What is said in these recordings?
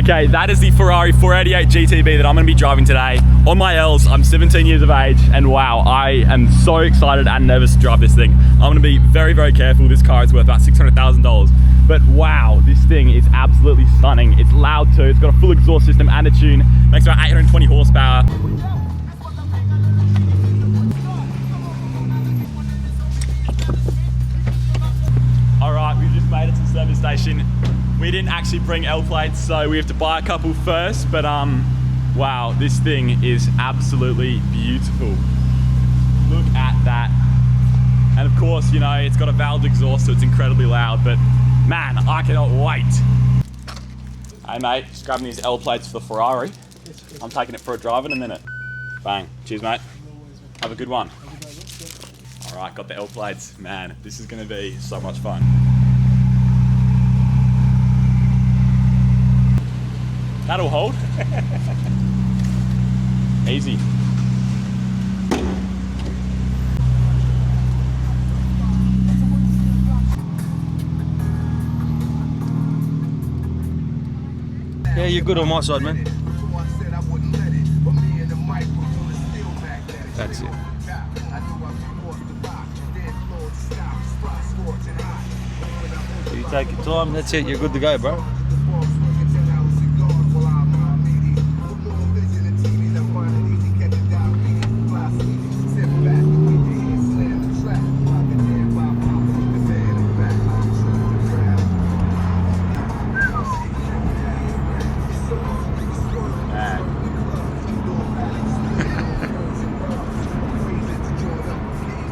Okay, that is the Ferrari 488 GTB that I'm going to be driving today on my L's. I'm 17 years of age, and wow, I am so excited and nervous to drive this thing. I'm going to be very, very careful. This car is worth about $600,000, but wow, this thing is absolutely stunning. It's loud too. It's got a full exhaust system and a tune. Makes about 820 horsepower. All right, we've just made it to the service station. We didn't actually bring L plates, so we have to buy a couple first, but wow, this thing is absolutely beautiful. Look at that. And of course, you know, it's got a valved exhaust, so it's incredibly loud, but man, I cannot wait. Hey mate, just grabbing these L plates for the Ferrari. I'm taking it for a drive in a minute. Bang, cheers mate. Have a good one. All right, got the L plates. Man, this is gonna be so much fun. That'll hold. Easy. Yeah, you're good on my side, man. That's it. You take your time, that's it, you're good to go, bro.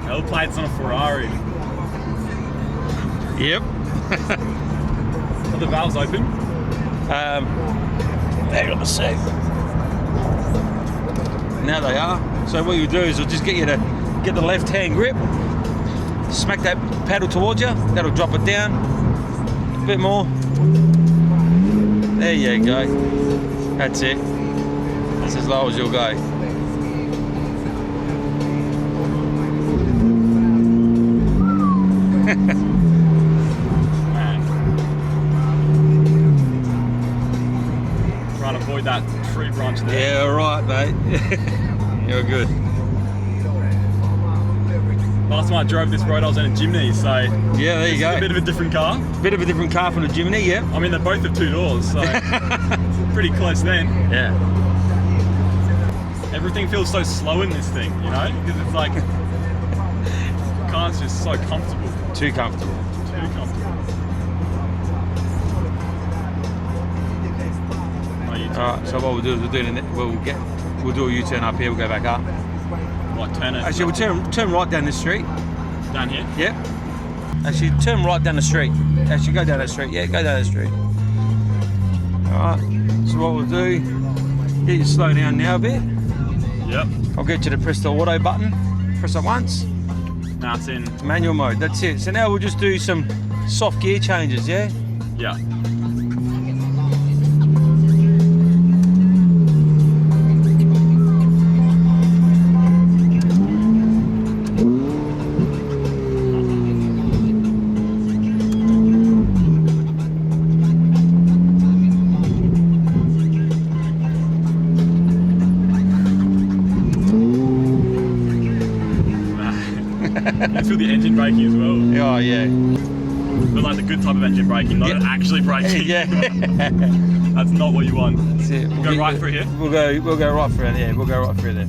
L plates on a Ferrari. Yep. Are the valves open? Hang on a sec. Now they are. So what you do is you'll just get you to get the left hand grip, smack that paddle towards you, that'll drop it down. A bit more. There you go. That's it. That's as low as you'll go. Trying to avoid that tree branch there. Yeah, all right, mate. You're good. Last time I drove this road, I was in a Jimny, so yeah, there you go. A bit of a different car. Bit of a different car from the Jimny, yeah. I mean, they both have 2 doors, so pretty close then. Yeah. Everything feels so slow in this thing, you know, because it's like the car's just so comfortable. Too comfortable. Too comfortable. Alright, so what we'll do is we'll do a U-turn up here, we'll go back up. What, turn it? Actually, we'll turn right down this street. Down here? Yep. Actually, turn right down the street. Actually, go down that street. Yeah, go down the street. Alright, so what we'll do, get you to slow down now a bit. Yep. I'll get you to press the auto button. Press it once. Now it's in manual mode, that's it. So now we'll just do some soft gear changes, yeah? Yeah. You feel the engine braking as well. Oh yeah. But like the good type of engine braking, not actually braking. Yeah. That's not what you want. That's it. We'll go right through here. We'll go right through it. Yeah, we'll go right through there.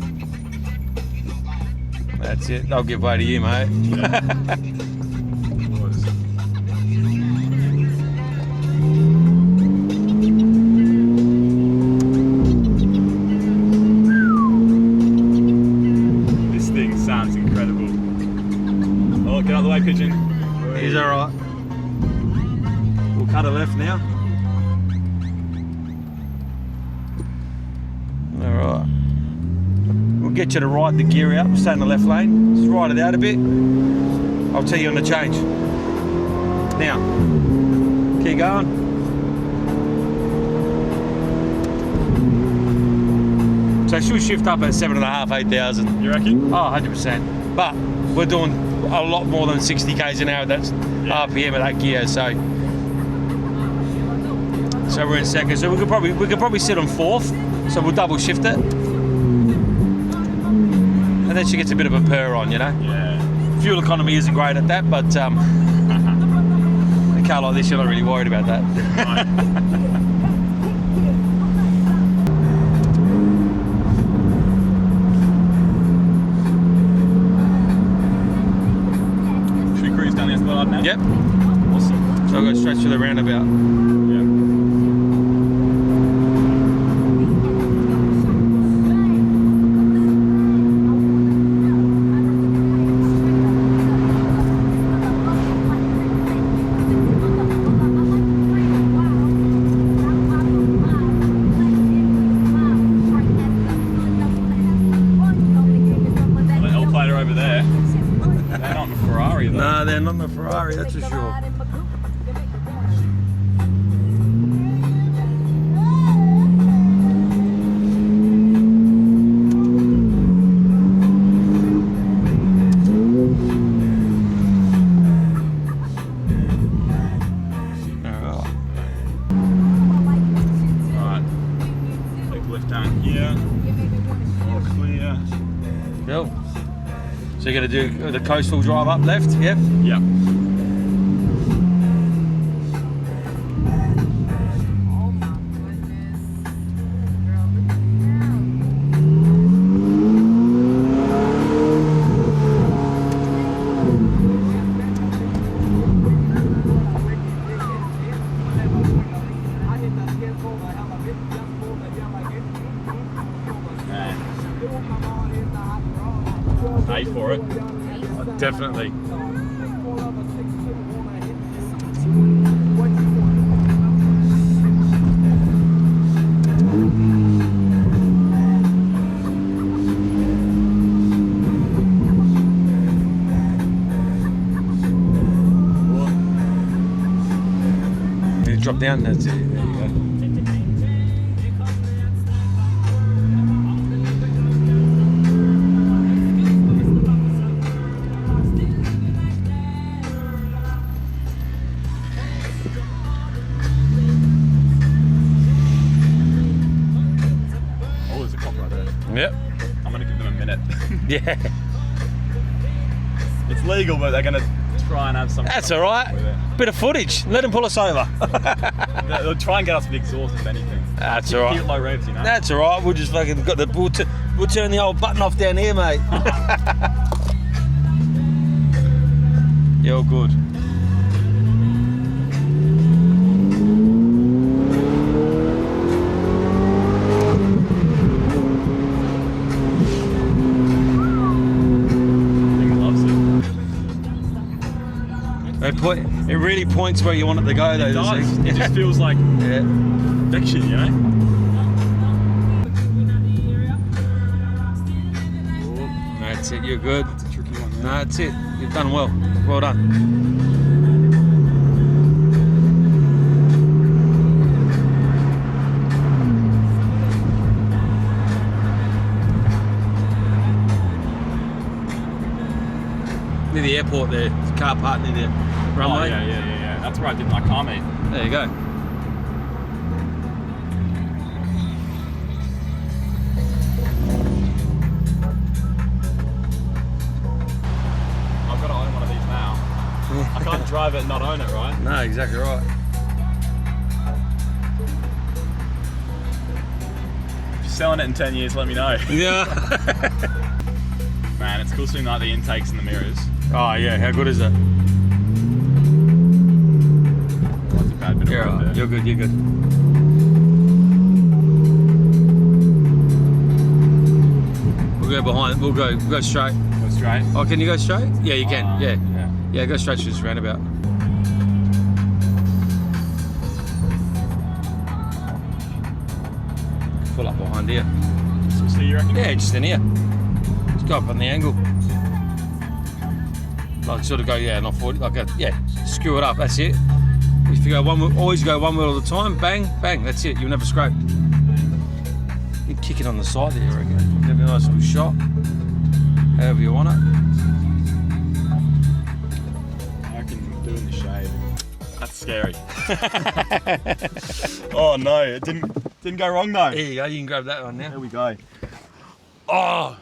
That's it. They'll give way to you, mate. Yeah. This thing sounds incredible. Oh, get out of the way, pigeon. He's all right. We'll cut a left now. All right. We'll get you to ride the gear out. Stay in the left lane. Just ride it out a bit. I'll tell you on the change. Now, keep going. So she'll shift up at 7.5, 8,000. You reckon? Oh, 100%. But we're doing a lot more than 60 k's an hour. That's RPM at that gear. So So we're in second. So we could probably sit on fourth. So we'll double shift it. And then she gets a bit of a purr on, you know? Yeah. Fuel economy isn't great at that, but a car like this, you're not really worried about that. Right. Should we cruise down the Esplanade now? Yep. Awesome. So I'll go straight to the roundabout. Yeah. Over there. They're not in a Ferrari though. Nah, they're not in a Ferrari, that's for sure. Alright. Take a lift down here. All clear. Cool. So you're going to do the coastal drive up left, yep? Yep. Pay for it. Definitely. You drop down, that's it. There you go. Yep. I'm gonna give them a minute. Yeah. It's legal, but they're gonna try and have some. That's all right. Bit of footage. Let them pull us over. They'll try and get us with the exhaust, if anything. That's all right. Keep it low revs, you know. That's all right. We'll just fucking got the. We'll turn the old button off down here, mate. You're good. It really points where you want it to go, though. It does. It just feels like perfection, you know? That's it, you're good. That's a tricky one, man. No, that's it. You've done well. Well done. Near the airport there. There's a car parked near the runway. Oh, yeah. That's where I did my car meet. There you go. I've got to own one of these now. I can't drive it and not own it, right? No, exactly right. If you're selling it in 10 years, let me know. Yeah. Man, it's cool seeing like the intakes and the mirrors. Oh yeah, how good is that? That's a bad bit of Yeah, road right. there. You're good, you're good. We'll go behind, we'll go straight. Go straight. Oh, can you go straight? Yeah, you can, yeah. Yeah. Yeah, go straight to this roundabout. Pull up behind here. So you reckon? Yeah, just in here. Just go up on the angle. Like sort of go, yeah, not 40, like screw it up, that's it. If you go one wheel, always go one wheel at a time, bang, bang, that's it, you'll never scrape. You kick it on the side there, I reckon. Give it a nice little shot. However you want it. I reckon doing the shade. That's scary. Oh no, it didn't go wrong though. There you go, you can grab that one now. There we go. Oh,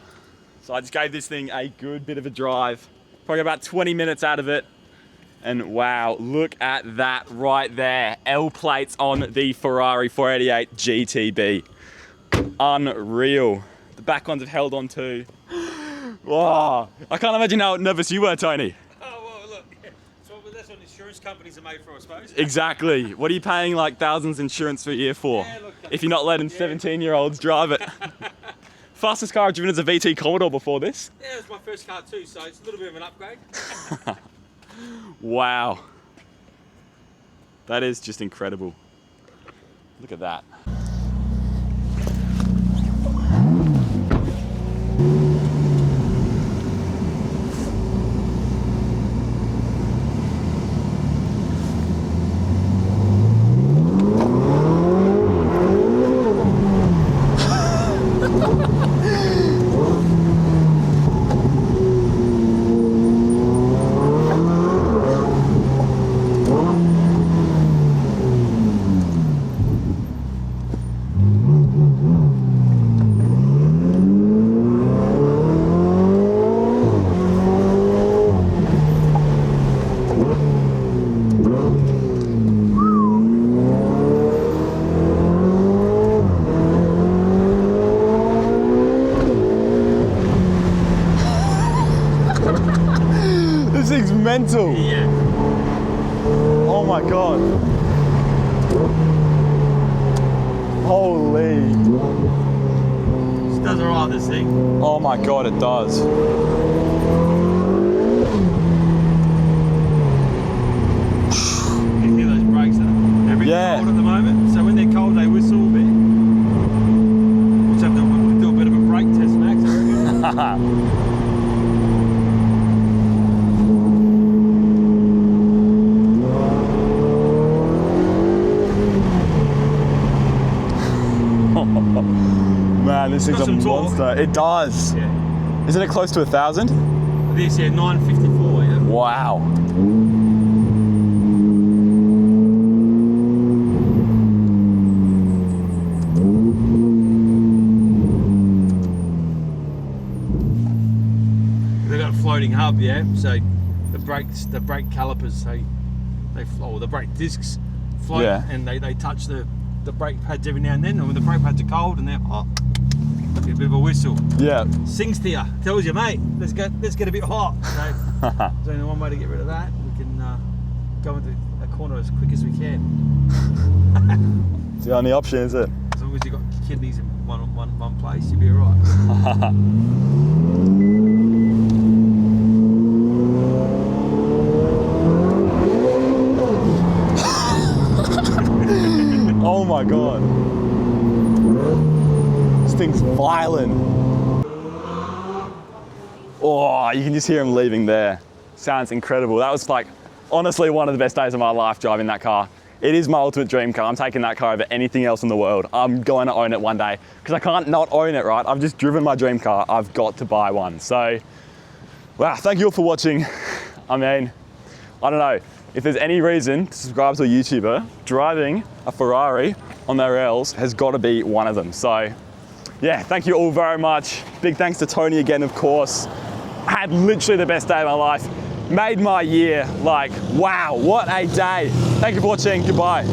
so I just gave this thing a good bit of a drive. Probably about 20 minutes out of it. And wow, look at that right there. L plates on the Ferrari 488 GTB. Unreal. The back ones have held on too. Wow, I can't imagine how nervous you were, Tony. Oh, well, look, that's what insurance companies are made for, I suppose. Exactly. What are you paying like thousands insurance for a year for? Yeah, look, if you're not letting 17-year-olds drive it. Fastest car I've driven is a VT Commodore before this. Yeah, it was my first car too, so it's a little bit of an upgrade. Wow. That is just incredible. Look at that. This thing's mental. Yeah. Oh my god. Holy. This does alright, this thing. Oh my god, it does. You can hear those brakes, though. They're really Yeah. cold at the moment, so when they're cold, they whistle a bit. We'll just have to do a bit of a brake test, Max, I reckon. Man, this thing's got a some torque. monster. It does. Yeah. Isn't it close to 1,000? This here, 954, yeah. Wow. They've got a floating hub, yeah. So the brake calipers, the brake discs float, Yeah. and they touch the brake pads every now and then. And when the brake pads are cold and they're hot, get a bit of a whistle. Yeah. Sings to you, tells you, mate, let's get a bit hot. So there's only one way to get rid of that. We can go into a corner as quick as we can. It's the only option, is it? As long as you've got kidneys in one place, you'll be alright. Oh my god. This thing's violent. Oh, you can just hear him leaving there. Sounds incredible. That was like, honestly, one of the best days of my life driving that car. It is my ultimate dream car. I'm taking that car over anything else in the world. I'm going to own it one day because I can't not own it, right? I've just driven my dream car. I've got to buy one. So, wow, thank you all for watching. I mean, I don't know. If there's any reason to subscribe to a YouTuber, driving a Ferrari on their L's has got to be one of them. So, yeah, thank you all very much. Big thanks to Tony again, of course. I had literally the best day of my life. Made my year. Like, wow, what a day. Thank you for watching. Goodbye.